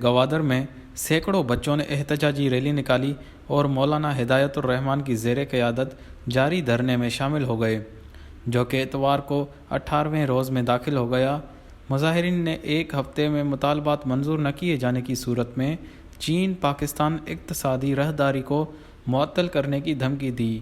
گوادر میں سینکڑوں بچوں نے احتجاجی ریلی نکالی اور مولانا ہدایت الرحمان کی زیر قیادت جاری دھرنے میں شامل ہو گئے، جو کہ اتوار کو 18ویں روز میں داخل ہو گیا۔ مظاہرین نے ایک ہفتے میں مطالبات منظور نہ کیے جانے کی صورت میں چین پاکستان اقتصادی راہداری کو معطل کرنے کی دھمکی دی۔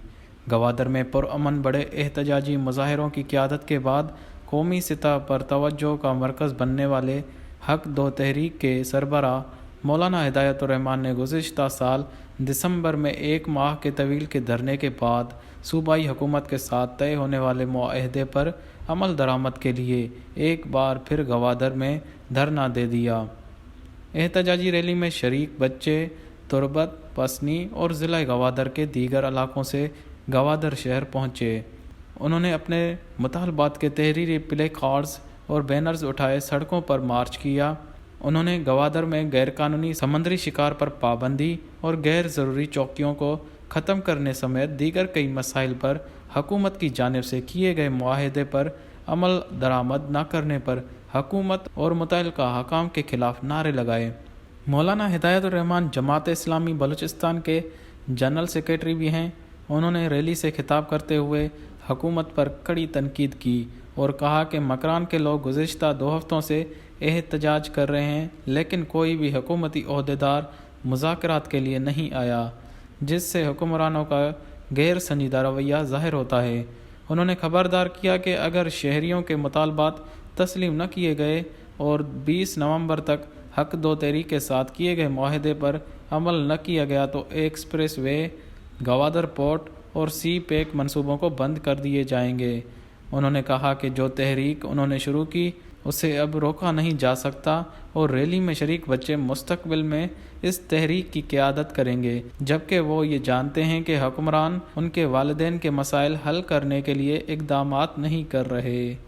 گوادر میں پرامن بڑے احتجاجی مظاہروں کی قیادت کے بعد قومی سطح پر توجہ کا مرکز بننے والے حق دو تحریک کے سربراہ مولانا ہدایت الرحمان نے گزشتہ سال دسمبر میں ایک ماہ کے طویل کے دھرنے کے بعد صوبائی حکومت کے ساتھ طے ہونے والے معاہدے پر عمل درآمد کے لیے ایک بار پھر گوادر میں دھرنا دے دیا۔ احتجاجی ریلی میں شریک بچے تربت، پسنی اور ضلع گوادر کے دیگر علاقوں سے گوادر شہر پہنچے۔ انہوں نے اپنے مطالبات کے تحریری پلے کارڈز اور بینرز اٹھائے سڑکوں پر مارچ کیا۔ انہوں نے گوادر میں غیر قانونی سمندری شکار پر پابندی اور غیر ضروری چوکیوں کو ختم کرنے سمیت دیگر کئی مسائل پر حکومت کی جانب سے کیے گئے معاہدے پر عمل درآمد نہ کرنے پر حکومت اور متعلقہ حکام کے خلاف نعرے لگائے۔ مولانا ہدایت الرحمان جماعت اسلامی بلوچستان کے جنرل سیکریٹری بھی ہیں۔ انہوں نے ریلی سے خطاب کرتے ہوئے حکومت پر کڑی تنقید کی اور کہا کہ مکران کے لوگ گزشتہ 2 ہفتوں سے احتجاج کر رہے ہیں، لیکن کوئی بھی حکومتی عہدیدار مذاکرات کے لیے نہیں آیا، جس سے حکمرانوں کا غیر سنجیدہ رویہ ظاہر ہوتا ہے۔ انہوں نے خبردار کیا کہ اگر شہریوں کے مطالبات تسلیم نہ کیے گئے اور 20 نومبر تک حق دو تحریک کے ساتھ کیے گئے معاہدے پر عمل نہ کیا گیا تو ایکسپریس وے، گوادر پورٹ اور سی پیک منصوبوں کو بند کر دیے جائیں گے۔ انہوں نے کہا کہ جو تحریک انہوں نے شروع کی اسے اب روکا نہیں جا سکتا اور ریلی میں شریک بچے مستقبل میں اس تحریک کی قیادت کریں گے، جبکہ وہ یہ جانتے ہیں کہ حکمران ان کے والدین کے مسائل حل کرنے کے لیے اقدامات نہیں کر رہے۔